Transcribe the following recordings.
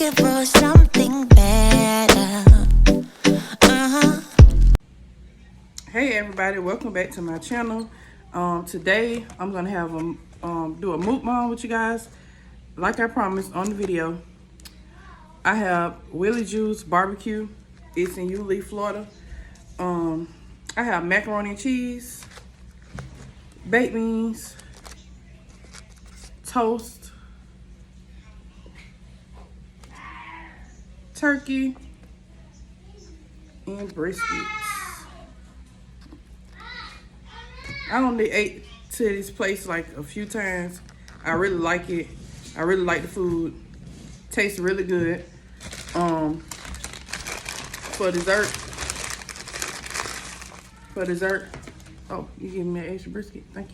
looking for something better. Hey everybody, welcome back to my channel. Today I'm gonna have do a mukbang with you guys. Like I promised on the video, I have Wille Jewels barbecue. It's in Wille, Florida. I have macaroni and cheese, baked beans, toast, turkey, and briskets. I only ate to this place like a few times. I really like it. I really like the food. Tastes really good. For dessert. Oh, you giving me an extra brisket? Thank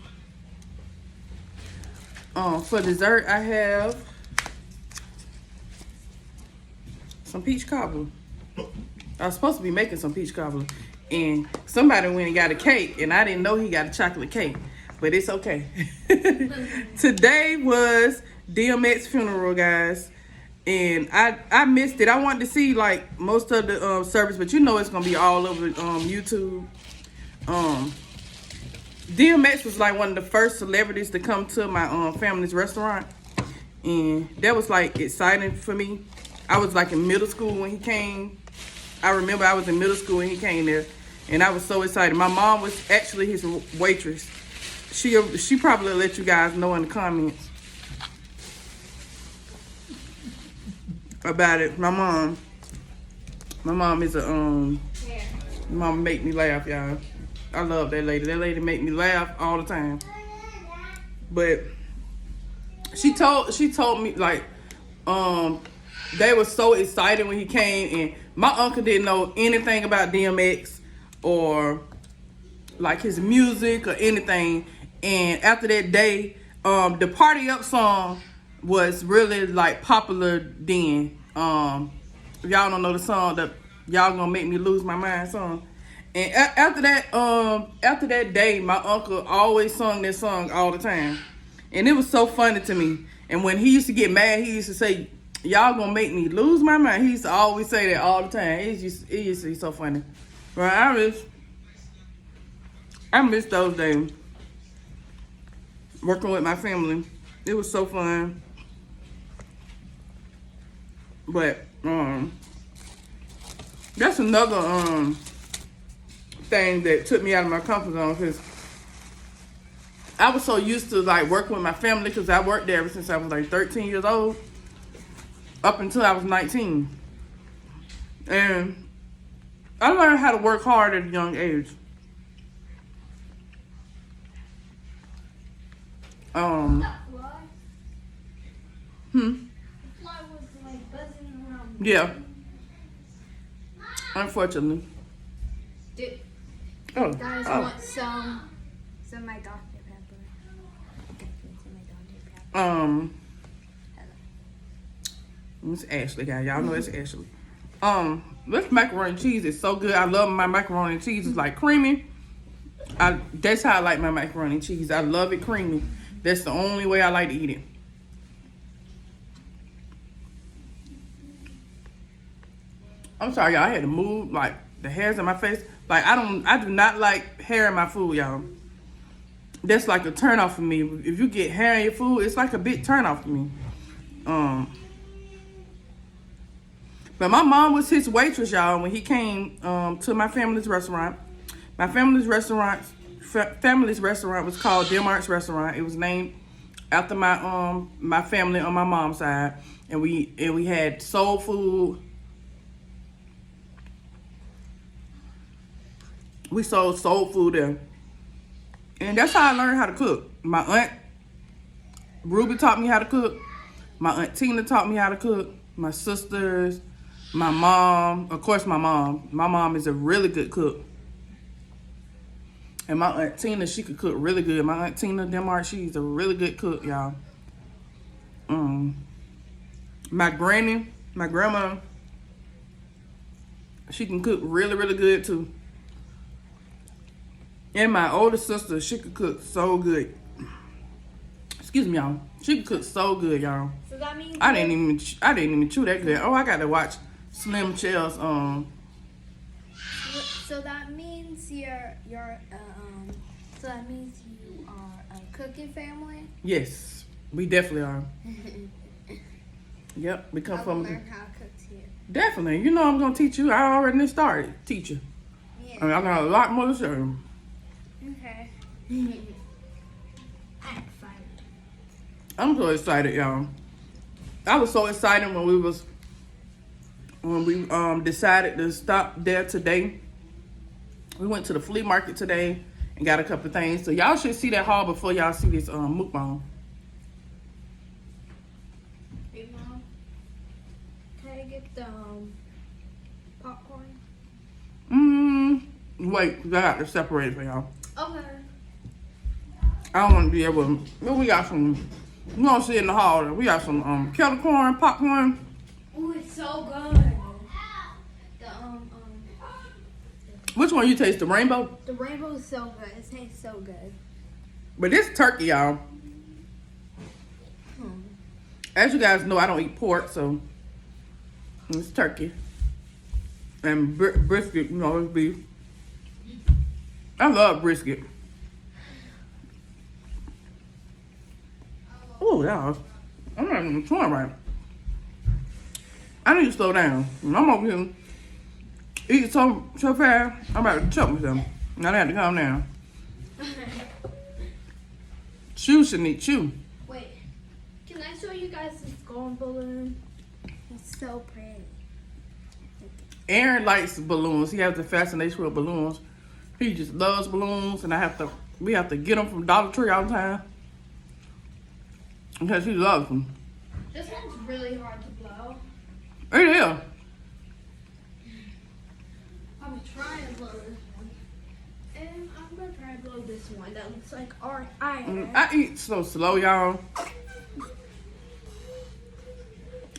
you. For dessert, I have some peach cobbler. I was supposed to be making some peach cobbler, and somebody went and got a cake, and I didn't know he got a chocolate cake, but it's okay. Today was DMX funeral, guys, and I missed it. I wanted to see like most of the service, but you know it's gonna be all over YouTube. DMX was like one of the first celebrities to come to my family's restaurant, and that was like exciting for me. I was like in middle school when he came. I remember I was in middle school when he came there, and I was so excited. My mom was actually his waitress. She probably let you guys know in the comments about it. My mom is a mom make me laugh, y'all. I love that lady. That lady make me laugh all the time. But she told me like they were so excited when he came, and my uncle didn't know anything about DMX or like his music or anything. And after that day, the Party Up song was really like popular then. If y'all don't know the song, that Y'all Gonna Make Me Lose My Mind song. And after that day, my uncle always sung that song all the time. And it was so funny to me. And when he used to get mad, he used to say, "Y'all gonna make me lose my mind." He used to always say that all the time. It used to be so funny. Right? I miss those days. Working with my family. It was so fun. But that's another thing that took me out of my comfort zone, because I was so used to like working with my family, because I worked there ever since I was like 13 years old. Up until I was 19. And I learned how to work hard at a young age. The fly was like buzzing around. Yeah. Unfortunately. Guys want some of my Dr. Pepper. It's Ashley, guys. Y'all know it's Ashley. This macaroni and cheese is so good. I love my macaroni and cheese. It's like creamy. That's how I like my macaroni and cheese. I love it creamy. That's the only way I like to eat it. I'm sorry, y'all. I had to move like the hairs in my face. Like I do not like hair in my food, y'all. That's like a turn off for me. If you get hair in your food, it's like a big turn off for me. But my mom was his waitress, y'all, when he came to my family's restaurant. My family's restaurant was called Denmark's Restaurant. It was named after my family on my mom's side, and we had soul food. We sold soul food there, and that's how I learned how to cook. My aunt Ruby taught me how to cook. My aunt Tina taught me how to cook. My sisters, my mom, of course my mom. My mom is a really good cook. And my aunt Tina, she could cook really good. My aunt Tina Denmark, she's a really good cook, y'all. My grandma, she can cook really, really good too. And my older sister, she could cook so good. Excuse me, y'all. She cooked so good, y'all. So that means I didn't even chew that good. Oh, I got to watch Slim Chell's So that means so that means you are a cooking family. Yes, we definitely are. Yep, we come I will from. learn how to cook too. Definitely, you know I'm gonna teach you. I already started teaching. Yeah. I mean, I got a lot more to show. Okay. I'm excited. I'm so excited, y'all. I was so excited when we decided to stop there today. We went to the flea market today and got a couple of things. So y'all should see that haul before y'all see this mukbang. Hey, Mom. Can I get the popcorn? Wait, 'cause I got to separate it for y'all. Okay. I don't want to be able to. Well, we got some. You don't see it in the hall. We got some kettle corn, popcorn. Ooh, it's so good. Which one you taste? The rainbow? The rainbow is so good. It tastes so good. But this turkey, y'all. As you guys know, I don't eat pork, so it's turkey. And brisket, you know, it's beef. I love brisket. Oh, y'all. I'm not even chewing right. I need to slow down. I'm over here eating so fast, I'm about to choke myself. Now I have to calm down. Chew, Shaniks, chew. Wait, can I show you guys this gold balloon? It's so pretty. Aaron likes balloons. He has a fascination with balloons. He just loves balloons, and we have to get them from Dollar Tree all the time because he loves them. This one's really hard to blow. It is. I'm gonna try and blow this one. And I'm gonna try and blow this one. That looks like iron. I eat so slow, y'all.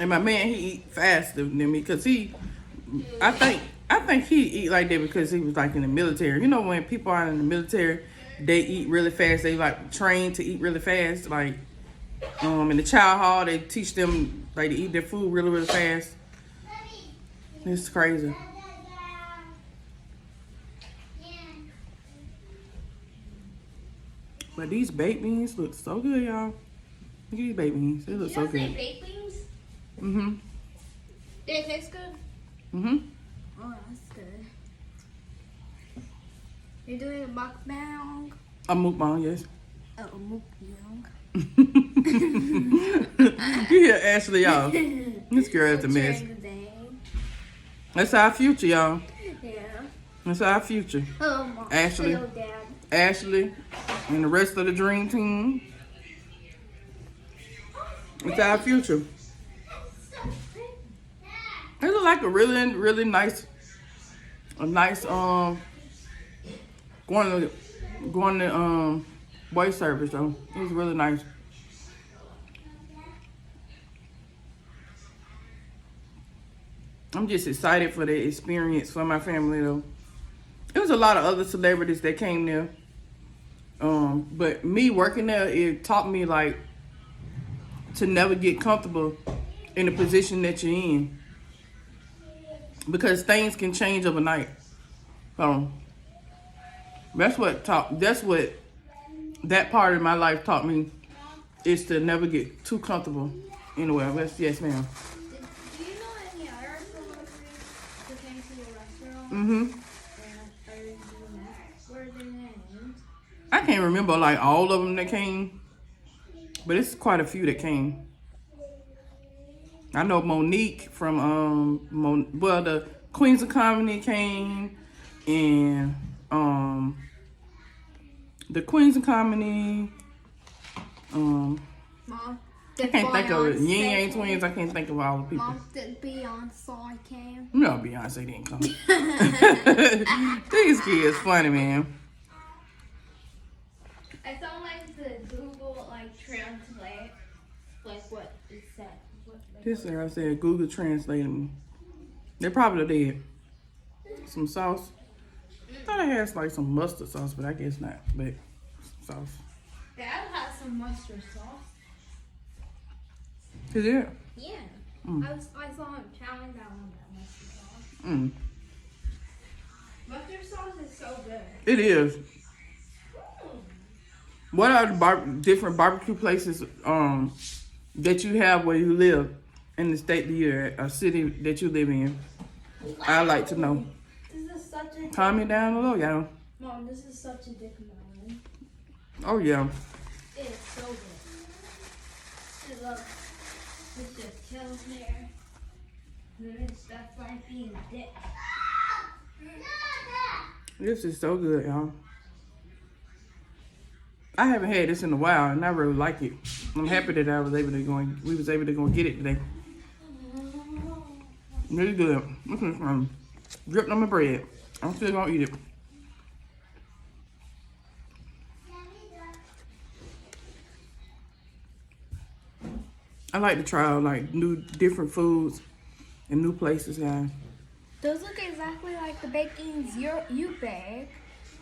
And my man, he eat faster than me because I think he eat like that because he was like in the military. You know, when people are in the military, they eat really fast. They like trained to eat really fast. Like in the child hall, they teach them like to eat their food really, really fast. It's crazy. But these baked beans look so good, y'all. Look at these baked beans. They look so good. You baked beans? Mm-hmm. They taste good? Mm-hmm. Oh, that's good. You're doing a mukbang? A mukbang, yes. Oh, a mukbang. You hear Ashley, y'all. This girl is a mess. That's our future, y'all. Yeah. That's our future. Hello, Mom. Ashley. Hello, Dad. Ashley and the rest of the dream team. It's our future. It look like a really, really nice going to boy service though. It was really nice. I'm just excited for the experience for my family though. There was a lot of other celebrities that came there. But me working there, it taught me like to never get comfortable in the position that you're in. Because things can change overnight. That's what that part of my life taught me, is to never get too comfortable anywhere. Yes, ma'am. Do you know any other celebrities who came to your restaurant? Mm-hmm. What are their names? I can't remember like all of them that came, but it's quite a few that came. I know Monique from the Queens of Comedy came, and the Queens of Comedy. Mom, I can't think of it. Yin Yang Twins. I can't think of all the people. Mom, did Beyonce came? No, Beyonce didn't come. These kids funny, man. I sound like the Google translate what it said. This girl said Google translated me. They probably did. Some sauce. I thought I had like some mustard sauce, but I guess not. But sauce. Dad has some the mustard sauce. Is it? Yeah. Mm. I saw him chowing down on that mustard sauce. Mm. Mustard sauce is so good. It is. What are the different barbecue places that you have where you live in the state that you're at, a city that you live in? I'd like to know. This is such a Comment down below, y'all. Mom, this is such a dick melon. Oh, yeah. It is so good. And look, this just chills there. And then stuff like being dick. This is so good, y'all. I haven't had this in a while, and I really like it. I'm happy that we was able to go get it today. Really good. This is dripped on my bread. I'm still gonna eat it. I like to try like different foods and new places, guys. Those look exactly like the baked beans you bake.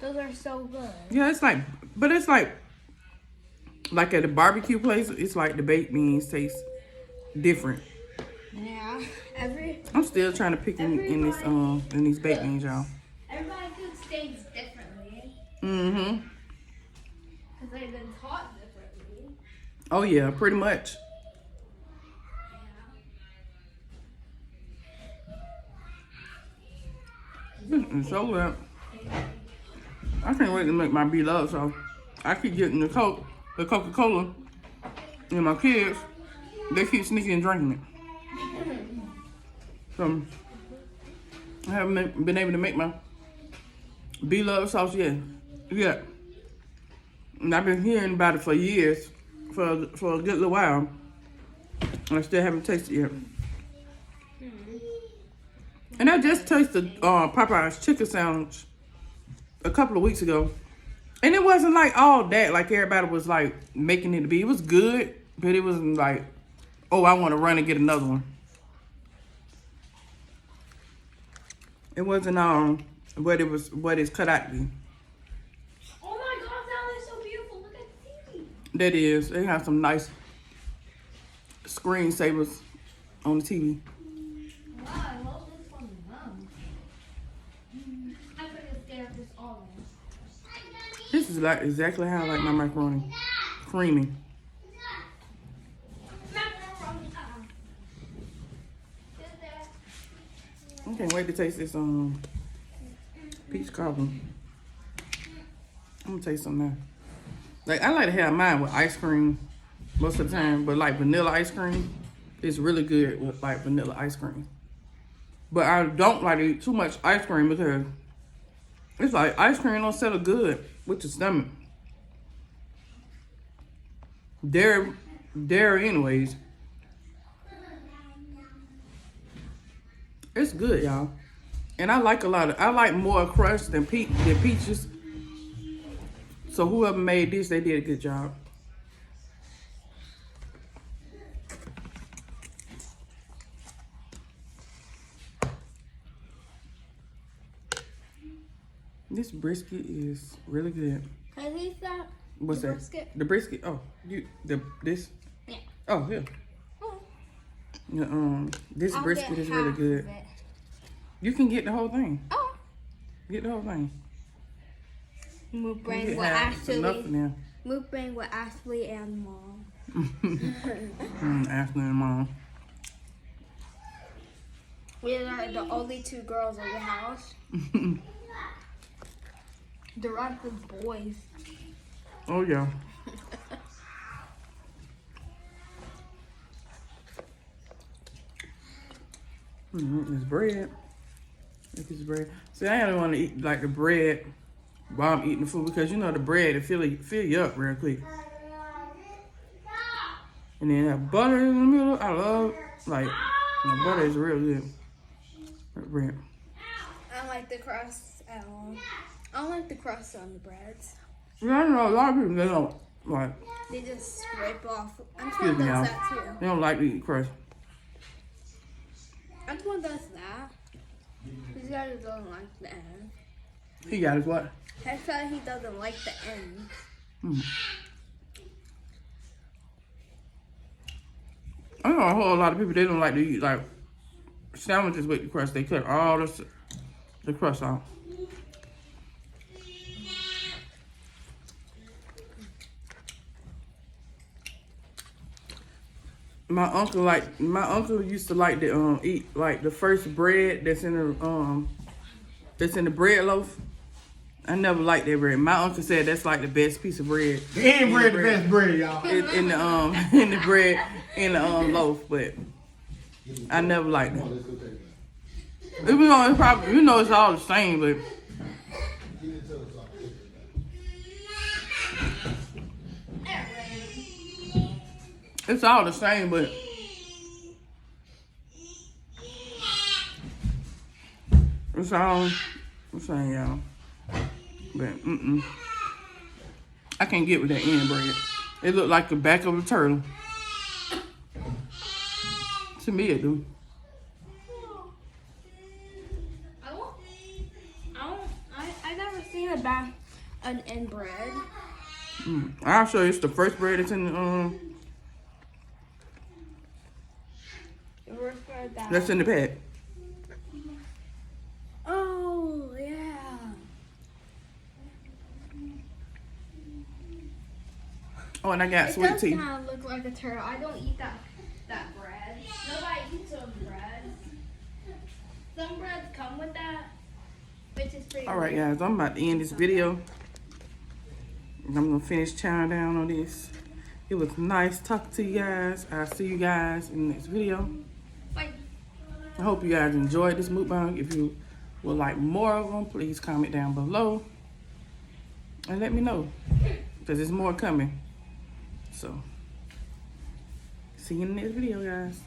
Those are so good. Yeah, it's like at a barbecue place, it's like the baked beans taste different. Yeah. I'm still trying to pick in these baked beans, y'all. Everybody cooks things differently. Mm-hmm. Because they've been taught differently. Oh yeah, pretty much. It's so good. I can't wait to make my beloved, so I keep getting the Coca-Cola, and my kids, they keep sneaking and drinking it. So I haven't been able to make my beloved sauce yet. And I've been hearing about it for years, for a good little while, and I still haven't tasted it yet. And I just tasted Popeye's chicken sandwich a couple of weeks ago. And it wasn't like all that, like everybody was like making it to be. It was good, but it wasn't like, oh, I want to run and get another one. It wasn't what it's cut out to be. Oh my God, that is so beautiful. Look at the TV. That is. They have some nice screensavers on the TV. Wow, I love this one. I'm going to stare at this all day. This is like exactly how I like my macaroni. Creamy. I can't wait to taste this peach cobbler. I'm gonna taste some now. Like I like to have mine with ice cream most of the time, but like vanilla ice cream is really good with like vanilla ice cream. But I don't like to eat too much ice cream because it's like ice cream don't settle good with your stomach. Dairy anyways. It's good, y'all. And I like more crust than peaches. So whoever made this, they did a good job. This brisket is really good. Can I taste that? What's The that? brisket? The brisket? Oh, this? Yeah. Oh, yeah. Oh. Yeah, this I'll brisket get is really half good. of it. You can get the whole thing. Oh. Get the whole thing. Mukbang Get with half, it's enough for Ashley. them. Mukbang with Ashley and Mom. Ashley and Mom. We are the only two girls in the house. The rest of boys. Oh, yeah. This bread. Look at this bread. See, I don't want to eat like the bread while I'm eating the food because you know the bread, it fill you up real quick. And then that butter in the middle, I love, like, the butter is real good. That bread. I don't like the crust at all. I don't like the crust on the breads. Yeah, I know a lot of people, they don't like. They just scrape off. Excuse Antoine me, does y'all. that too. They don't like to eat crust. Antoine does that. He doesn't like the end. He got his what? I said he doesn't like the end. I know a whole lot of people, they don't like to eat like sandwiches with the crust. They cut all the crust off. My uncle used to like to eat like the first bread that's in the bread loaf. I never liked that bread. My uncle said that's like the best piece of bread. Any bread, the best bread, y'all. In the bread in the loaf, but I never liked it. It's probably it's all the same, but it's all the same, but it's all the same, y'all. But I can't get with that end bread. It looked like the back of a turtle. To me, it do. I never seen an end bread. I'll show you. It's the first bread that's in that's in the pack. Oh yeah. Oh, and I got It sweet does tea. kind of look like a turtle. I don't eat that bread. Nobody eats some bread. Some breads come with that, which is pretty. All right, guys. I'm about to end this video. And I'm gonna finish chowing down on this. It was nice talking to you guys. I'll see you guys in the next video. Bye. I hope you guys enjoyed this mukbang. If you would like more of them, please comment down below and let me know, because there's more coming. So, see you in the next video, guys.